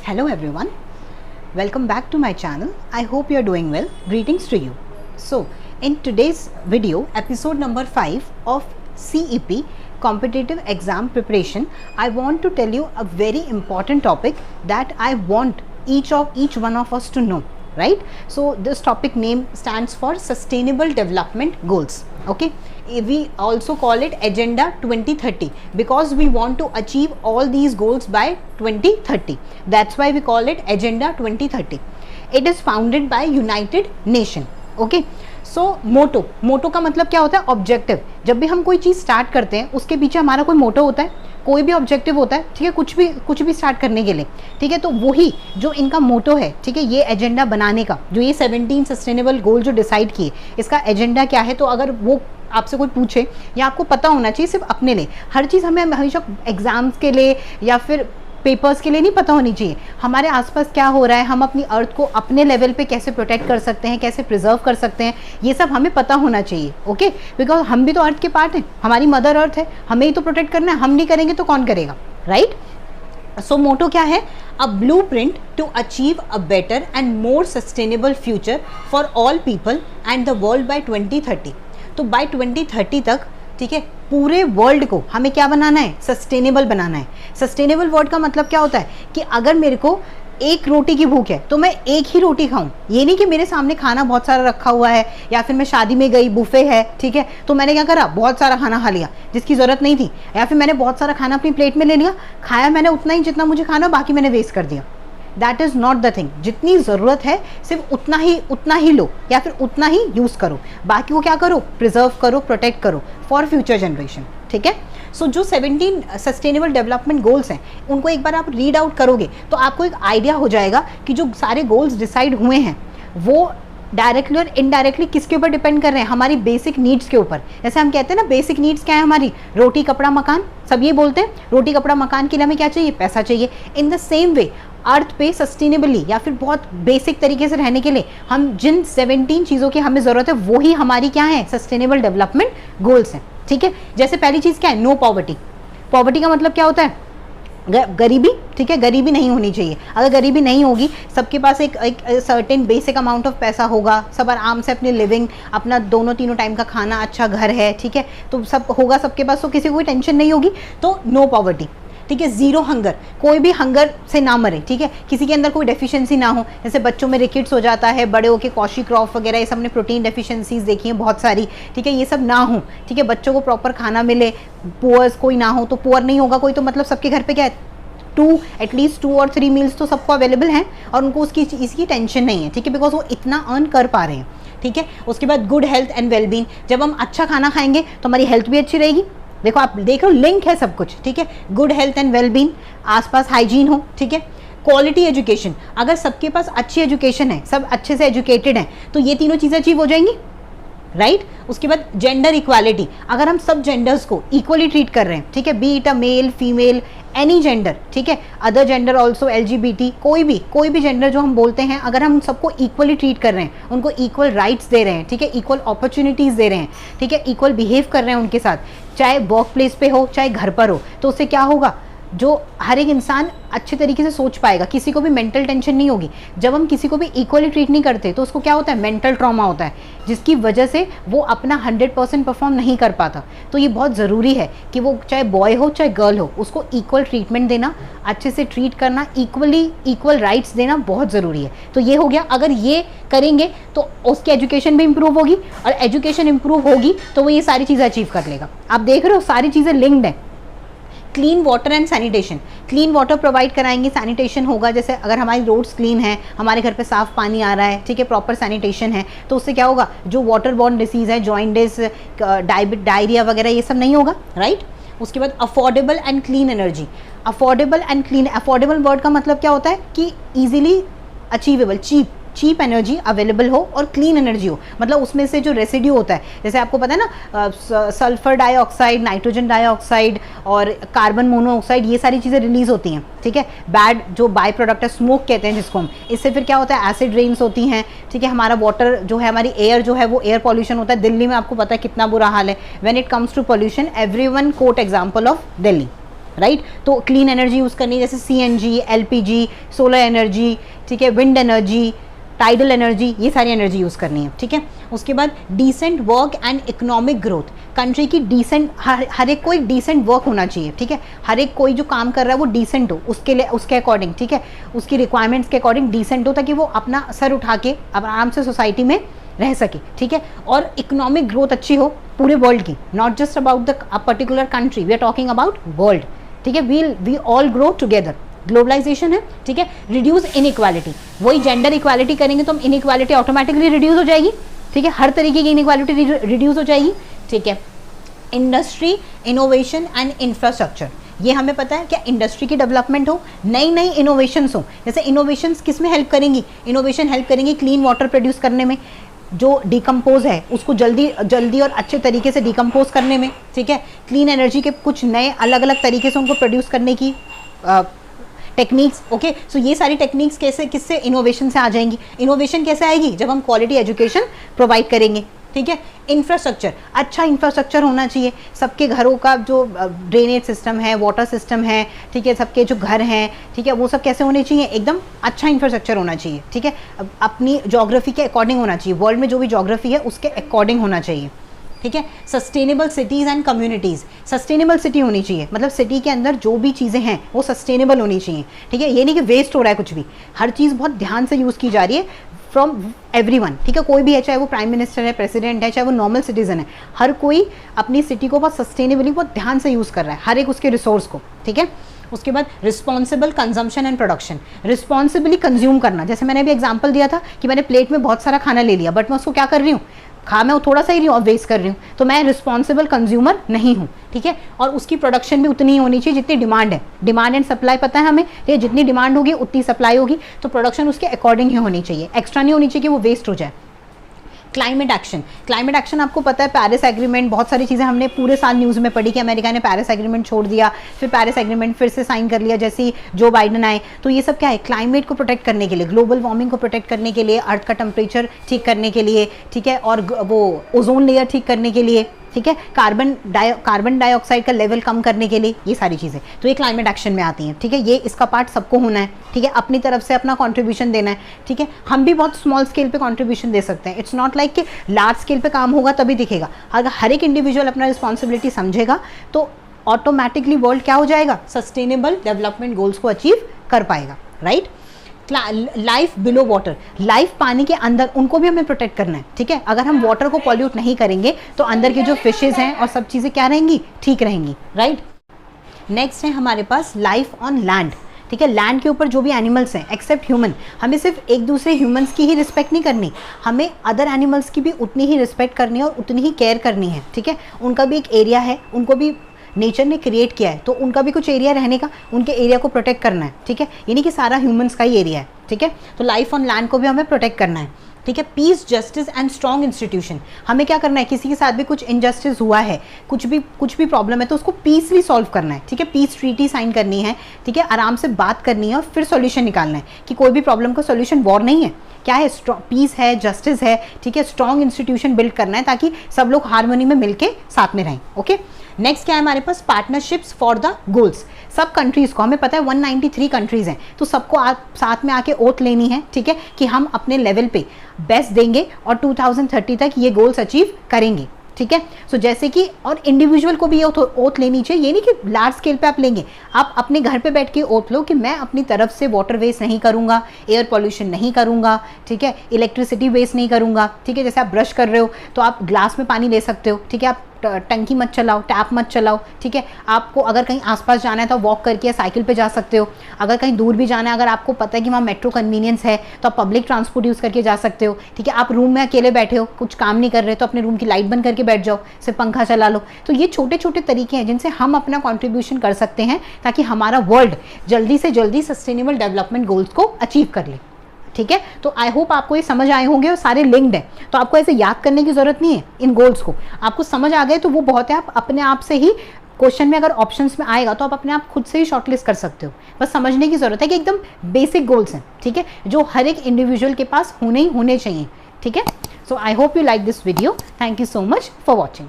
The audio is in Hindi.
Hello everyone, welcome back to my channel. I hope you are doing well. Greetings to you. So in today's video, episode number 5 of CEP, competitive exam preparation, I want to tell you a very important topic that I want each one of us to know, right? So this topic name stands for sustainable development goals. Okay, we also call it agenda 2030 because we want to achieve all these goals by 2030. That's why we call it agenda 2030. It is founded by United Nation. Okay, सो मोटो का मतलब क्या होता है? ऑब्जेक्टिव. जब भी हम कोई चीज़ स्टार्ट करते हैं उसके पीछे हमारा कोई मोटो होता है, कोई भी ऑब्जेक्टिव होता है, ठीक है, कुछ भी स्टार्ट करने के लिए, ठीक है. तो वही जो इनका मोटो है, ठीक है, ये एजेंडा बनाने का, जो ये 17 सस्टेनेबल गोल जो डिसाइड किए, इसका एजेंडा क्या है. तो अगर वो आपसे कोई पूछे या आपको पता होना चाहिए सिर्फ अपने लिए. हर चीज़ हमें हमेशा एग्जाम्स के लिए या फिर पेपर्स के लिए नहीं पता होनी चाहिए. हमारे आसपास क्या हो रहा है, हम अपनी अर्थ को अपने लेवल पे कैसे प्रोटेक्ट कर सकते हैं, कैसे प्रिजर्व कर सकते हैं, ये सब हमें पता होना चाहिए. ओके, बिकॉज हम भी तो अर्थ के पार्ट हैं, हमारी मदर अर्थ है, हमें ही तो प्रोटेक्ट करना है. हम नहीं करेंगे तो कौन करेगा, राइट? सो मोटो क्या है? A blueprint to achieve a better and more sustainable future for all people and the world by 2030. तो बाय 2030 तक, ठीक है, पूरे वर्ल्ड को हमें क्या बनाना है? सस्टेनेबल बनाना है. सस्टेनेबल वर्ड का मतलब क्या होता है कि अगर मेरे को एक रोटी की भूख है तो मैं एक ही रोटी खाऊं. ये नहीं कि मेरे सामने खाना बहुत सारा रखा हुआ है, या फिर मैं शादी में गई, बुफे है, ठीक है, तो मैंने क्या करा? बहुत सारा खाना खा लिया जिसकी ज़रूरत नहीं थी, या फिर मैंने बहुत सारा खाना अपनी प्लेट में ले लिया, खाया मैंने उतना ही जितना मुझे खाना, बाकी मैंने वेस्ट कर दिया. That is not the thing. जितनी ज़रूरत है सिर्फ उतना ही लो, या फिर उतना ही यूज़ करो, बाकी को क्या करो? प्रिजर्व करो, प्रोटेक्ट करो फॉर फ्यूचर जनरेशन. ठीक है. सो जो 17 सस्टेनेबल डेवलपमेंट गोल्स हैं, उनको एक बार आप रीड आउट करोगे तो आपको एक आइडिया हो जाएगा कि जो सारे गोल्स डिसाइड हुए हैं वो डायरेक्टली और इनडायरेक्टली किसके ऊपर डिपेंड कर रहे हैं? हमारी बेसिक नीड्स के ऊपर. जैसे हम कहते हैं ना, बेसिक नीड्स क्या है हमारी? रोटी, कपड़ा, मकान. सब ये बोलते हैं रोटी, कपड़ा, मकान के लिए हमें क्या चाहिए? पैसा चाहिए. इन द सेम वे अर्थ पे सस्टेनेबली या फिर बहुत बेसिक तरीके से रहने के लिए हम जिन 17 चीज़ों की हमें ज़रूरत है, वो ही हमारी क्या है? सस्टेनेबल डेवलपमेंट गोल्स हैं. ठीक है. जैसे पहली चीज़ क्या है? No poverty. पॉवर्टी का मतलब क्या होता है? गरीबी. ठीक है, गरीबी नहीं होनी चाहिए. अगर गरीबी नहीं होगी, सबके पास एक सर्टेन बेसिक अमाउंट ऑफ पैसा होगा, सब आराम से अपनी लिविंग, अपना दोनों तीनों टाइम का खाना, अच्छा घर है, ठीक है, तो सब होगा सबके पास, तो किसी को कोई टेंशन नहीं होगी. तो नो पॉवर्टी. ठीक है. जीरो हंगर, कोई भी हंगर से ना मरे. ठीक है. किसी के अंदर कोई डेफिशिएंसी ना हो. जैसे बच्चों में रिकेट्स हो जाता है, बड़े होके कॉशी क्रॉफ वगैरह, ये सब ने प्रोटीन डेफिशिएंसीज देखी हैं बहुत सारी. ठीक है. ये सब ना हो. ठीक है. बच्चों को प्रॉपर खाना मिले. पुअर्स कोई ना हो, तो पुअर नहीं होगा कोई, तो मतलब सबके घर पे क्या है? एटलीस्ट 2 और 3 मील्स तो सबको अवेलेबल हैं और उनको इसकी टेंशन नहीं है. ठीक है. बिकॉज वो इतना अर्न कर पा रहे हैं. ठीक है. उसके बाद गुड हेल्थ एंड वेलबींग. जब हम अच्छा खाना खाएंगे तो हमारी हेल्थ भी अच्छी रहेगी. देखो, आप देख रहे हो, लिंक है सब कुछ. ठीक है. गुड हेल्थ एंड वेलबींग, आसपास हाइजीन हो. ठीक है. Quality education. अगर सबके पास अच्छी एजुकेशन है, सब अच्छे से एजुकेटेड हैं, तो ये तीनों चीज़ें अचीव हो जाएंगी, राइट? उसके बाद जेंडर इक्वालिटी. अगर हम सब जेंडर्स को इक्वली ट्रीट कर रहे हैं, ठीक है, be it a male, female, any gender, ठीक है, अदर जेंडर ऑल्सो, LGBT, कोई भी जेंडर जो हम बोलते हैं, अगर हम सबको इक्वली ट्रीट कर रहे हैं, उनको इक्वल राइट्स दे रहे हैं, ठीक है, इक्वल अपॉर्चुनिटीज़ दे रहे हैं, ठीक है, इक्वल बिहेव कर रहे हैं उनके साथ, चाहे वर्क प्लेस पे हो, चाहे घर पर हो, तो उससे क्या होगा? जो हर एक इंसान अच्छे तरीके से सोच पाएगा, किसी को भी मेंटल टेंशन नहीं होगी. जब हम किसी को भी इक्वली ट्रीट नहीं करते तो उसको क्या होता है? मेंटल ट्रॉमा होता है, जिसकी वजह से वो अपना 100% परफॉर्म नहीं कर पाता. तो ये बहुत ज़रूरी है कि वो चाहे बॉय हो चाहे गर्ल हो, उसको इक्वल ट्रीटमेंट देना, अच्छे से ट्रीट करना, इक्वल राइट्स देना बहुत ज़रूरी है. तो ये हो गया. अगर ये करेंगे तो उसकी एजुकेशन भी इम्प्रूव होगी, और एजुकेशन इम्प्रूव होगी तो वो ये सारी चीज़ें अचीव कर लेगा. आप देख रहे हो, सारी चीज़ें लिंक्ड है. Clean water and sanitation. Clean water provide कराएंगे, सैनिटेशन होगा. जैसे अगर हमारी रोड्स क्लीन है, हमारे घर पे साफ पानी आ रहा है, ठीक है, प्रॉपर सैनिटेशन है, तो उससे क्या होगा? जो वाटर बॉर्न डिसीज़ है, जॉइंडिस, डायरिया वगैरह, ये सब नहीं होगा, राइट? उसके बाद affordable and clean energy. Affordable and clean. Affordable word का मतलब क्या होता है? कि easily achievable, cheap energy available हो, और क्लीन एनर्जी हो. मतलब उसमें से जो रेसिड्यू होता है, जैसे आपको पता है ना, सल्फर डाइऑक्साइड, नाइट्रोजन डाइऑक्साइड और कार्बन मोनोऑक्साइड, ये सारी चीज़ें रिलीज होती हैं. ठीक है. बैड जो बाय प्रोडक्ट है, स्मोक कहते हैं जिसको हम, इससे फिर क्या होता है? एसिड रेन्स होती हैं. ठीक है. हमारा वाटर जो है, हमारी एयर जो है, वो एयर पॉल्यूशन होता है. दिल्ली में आपको पता है कितना बुरा हाल है. When it comes to pollution, everyone quote example of Delhi. Right. तो क्लीन एनर्जी यूज़ करनी है, जैसे CNG, LPG, सोलर एनर्जी, ठीक है, विंड एनर्जी, टाइडल एनर्जी, ये सारी एनर्जी यूज़ करनी है, ठीक है। उसके बाद decent work and economic growth, country की डिसेंट, हर एक कोई डिसेंट वर्क होना चाहिए, ठीक है। हर एक कोई जो काम कर रहा है वो डिसेंट हो, उसके लिए, उसके अकॉर्डिंग, ठीक है, उसकी रिक्वायरमेंट्स के अकॉर्डिंग डिसेंट हो, ताकि वो अपना सर उठा के अब आराम से सोसाइटी में रह सके, ठीक है। और इकोनॉमिक ग्रोथ अच्छी हो पूरे वर्ल्ड की, not just about the particular country, we are talking about world, ठीक है। We all grow together, globalization है, ठीक है। रिड्यूस इनइक्वालिटी, वही जेंडर इक्वालिटी करेंगे तो हम इनइक्वालिटी ऑटोमेटिकली रिड्यूस हो जाएगी, ठीक है। हर तरीके की इनइक्वालिटी रिड्यूस हो जाएगी, ठीक है। इंडस्ट्री, इनोवेशन एंड इंफ्रास्ट्रक्चर, ये हमें पता है क्या, इंडस्ट्री की डेवलपमेंट हो, नई नई इनोवेशंस हो। जैसे इनोवेशंस किस में हेल्प करेंगी, इनोवेशन हेल्प करेंगी क्लीन वाटर प्रोड्यूस करने में, जो डिकम्पोज है उसको जल्दी और अच्छे तरीके से डिकम्पोज करने में, ठीक है। क्लीन एनर्जी के कुछ नए अलग अलग तरीके से उनको प्रोड्यूस करने की टेक्निक्स, ओके। सो ये सारी टेक्निक्स कैसे, किससे, इनोवेशन से आ जाएंगी। इनोवेशन कैसे आएगी, जब हम क्वालिटी एजुकेशन प्रोवाइड करेंगे, ठीक है। इंफ्रास्ट्रक्चर, अच्छा इंफ्रास्ट्रक्चर होना चाहिए, सबके घरों का जो ड्रेनेज सिस्टम है, वाटर सिस्टम है, ठीक है, सबके जो घर हैं, ठीक है, वो सब कैसे होने चाहिए, एकदम अच्छा इंफ्रास्ट्रक्चर होना चाहिए, ठीक है। अपनी जोग्राफी के अकॉर्डिंग होना चाहिए, वर्ल्ड में जो भी जोग्राफी है उसके अकॉर्डिंग होना चाहिए, ठीक है। Sustainable cities and communities, sustainable city होनी चाहिए, मतलब सिटी के अंदर जो भी चीज़ें हैं वो सस्टेनेबल होनी चाहिए, ठीक है। ये नहीं कि वेस्ट हो रहा है कुछ भी, हर चीज़ बहुत ध्यान से यूज़ की जा रही है फ्रॉम एवरीवन, ठीक है। कोई भी है, चाहे वो प्राइम मिनिस्टर है, प्रेसिडेंट है, चाहे वो नॉर्मल सिटीजन है, हर कोई अपनी सिटी को बहुत सस्टेनेबली, बहुत ध्यान से यूज़ कर रहा है, हर एक उसके रिसोर्स को, ठीक है। उसके बाद responsible consumption and production, responsibly consume करना। जैसे मैंने अभी एग्जांपल दिया था कि मैंने प्लेट में बहुत सारा खाना ले लिया, बट मैं उसको क्या कर रही हूँ, खा मैं वो थोड़ा सा ही रही हूँ और वेस्ट कर रही हूँ, तो मैं रिस्पॉन्सिबल कंज्यूमर नहीं हूँ, ठीक है। और उसकी प्रोडक्शन भी उतनी ही होनी चाहिए जितनी डिमांड है, डिमांड एंड सप्लाई पता है हमें, ये जितनी डिमांड होगी उतनी सप्लाई होगी, तो प्रोडक्शन उसके अकॉर्डिंग ही होनी चाहिए, एक्स्ट्रा नहीं होनी चाहिए कि वो वेस्ट हो जाए। क्लाइमेट एक्शन, क्लाइमेट एक्शन आपको पता है, पेरिस एग्रीमेंट, बहुत सारी चीज़ें हमने पूरे साल न्यूज़ में पढ़ी कि अमेरिका ने पेरिस एग्रीमेंट छोड़ दिया, फिर पेरिस एग्रीमेंट फिर से साइन कर लिया जैसे ही जो बाइडन आए। तो ये सब क्या है, क्लाइमेट को प्रोटेक्ट करने के लिए, ग्लोबल वार्मिंग को प्रोटेक्ट करने के लिए, अर्थ का टेम्परेचर ठीक करने के लिए, ठीक है, और वो ओजोन लेयर ठीक करने के लिए, ठीक है, कार्बन डाइऑक्साइड का लेवल कम करने के लिए, ये सारी चीज़ें तो ये क्लाइमेट एक्शन में आती हैं, ठीक है। ये इसका पार्ट सबको होना है, ठीक है, अपनी तरफ से अपना कंट्रीब्यूशन देना है, ठीक है। हम भी बहुत स्मॉल स्केल पे कंट्रीब्यूशन दे सकते हैं, इट्स नॉट लाइक कि लार्ज स्केल पे काम होगा तभी दिखेगा। अगर हर एक इंडिविजुअल अपना रिस्पॉन्सिबिलिटी समझेगा तो ऑटोमेटिकली वर्ल्ड क्या हो जाएगा, सस्टेनेबल डेवलपमेंट गोल्स को अचीव कर पाएगा, right. Life below water, life पानी के अंदर, उनको भी हमें प्रोटेक्ट करना है, ठीक है। अगर हम वाटर को पॉल्यूट नहीं करेंगे तो अंदर की जो फिशेज हैं और सब चीज़ें क्या रहेंगी, ठीक रहेंगी, राइट। नेक्स्ट है हमारे पास लाइफ ऑन लैंड, ठीक है। लैंड के ऊपर जो भी एनिमल्स हैं एक्सेप्ट ह्यूमन, हमें सिर्फ एक दूसरे ह्यूमंस की ही रिस्पेक्ट नहीं करनी, हमें अदर एनिमल्स की भी उतनी ही रिस्पेक्ट करनी है और उतनी ही केयर करनी है, ठीक है। उनका भी एक एरिया है, उनको भी नेचर ने क्रिएट किया है, तो उनका भी कुछ एरिया रहने का, उनके एरिया को प्रोटेक्ट करना है, ठीक है। यानी कि सारा ह्यूमंस का ही एरिया है, ठीक है। तो लाइफ ऑन लैंड को भी हमें प्रोटेक्ट करना है, ठीक है। Peace, justice and strong institution, हमें क्या करना है, किसी के साथ भी कुछ इनजस्टिस हुआ है, कुछ भी प्रॉब्लम है तो उसको पीसली सॉल्व करना है, ठीक है। पीस ट्रीटी साइन करनी है, ठीक है, आराम से बात करनी है और फिर सॉल्यूशन निकालना है कि कोई भी प्रॉब्लम का सॉल्यूशन वॉर नहीं है, क्या है, पीस है, जस्टिस है, ठीक है। स्ट्रॉन्ग इंस्टीट्यूशन बिल्ड करना है ताकि सब लोग हार्मोनी में मिलके साथ में रहें, ओके। नेक्स्ट क्या है हमारे पास, पार्टनरशिप्स फॉर द गोल्स। सब कंट्रीज़ को, हमें पता है 193 कंट्रीज़ हैं, तो सबको साथ में आके ओथ लेनी है, ठीक है, कि हम अपने लेवल पे बेस्ट देंगे और 2030 तक ये गोल्स अचीव करेंगे, ठीक है। सो जैसे कि, और इंडिविजुअल को भी ये ओथ लेनी चाहिए, ये नहीं कि लार्ज स्केल पे आप लेंगे, आप अपने घर पे बैठ के ओथ लो कि मैं अपनी तरफ से वाटर वेस्ट नहीं करूँगा, एयर पॉल्यूशन नहीं करूँगा, ठीक है, इलेक्ट्रिसिटी वेस्ट नहीं करूँगा, ठीक है। जैसे आप ब्रश कर रहे हो तो आप ग्लास में पानी ले सकते हो, ठीक है, आप टंकी मत चलाओ, टैप मत चलाओ, ठीक है। आपको अगर कहीं आसपास जाना है तो वॉक करके या साइकिल पे जा सकते हो, अगर कहीं दूर भी जाना है, अगर आपको पता है कि वहाँ मेट्रो कन्वीनियंस है तो आप पब्लिक ट्रांसपोर्ट यूज़ करके जा सकते हो, ठीक है। आप रूम में अकेले बैठे हो, कुछ काम नहीं कर रहे तो अपने रूम की लाइट बंद करके बैठ जाओ, सिर्फ पंखा चला लो। तो ये छोटे छोटे तरीके हैं जिनसे हम अपना कॉन्ट्रीब्यूशन कर सकते हैं ताकि हमारा वर्ल्ड जल्दी से जल्दी सस्टेनेबल डेवलपमेंट गोल्स को अचीव कर ले, ठीक है। तो आई होप आपको ये समझ आए होंगे और सारे लिंक्ड है, तो आपको ऐसे याद करने की ज़रूरत नहीं है, इन गोल्स को आपको समझ आ गए तो वो बहुत है। आप अपने आप से ही क्वेश्चन में अगर ऑप्शंस में आएगा तो आप अपने आप खुद से ही शॉर्टलिस्ट कर सकते हो, बस समझने की ज़रूरत है कि एकदम बेसिक गोल्स हैं, ठीक है, जो हर एक इंडिविजुअल के पास होने ही होने चाहिए, ठीक है। So I hope you like this video, thank you so much for watching.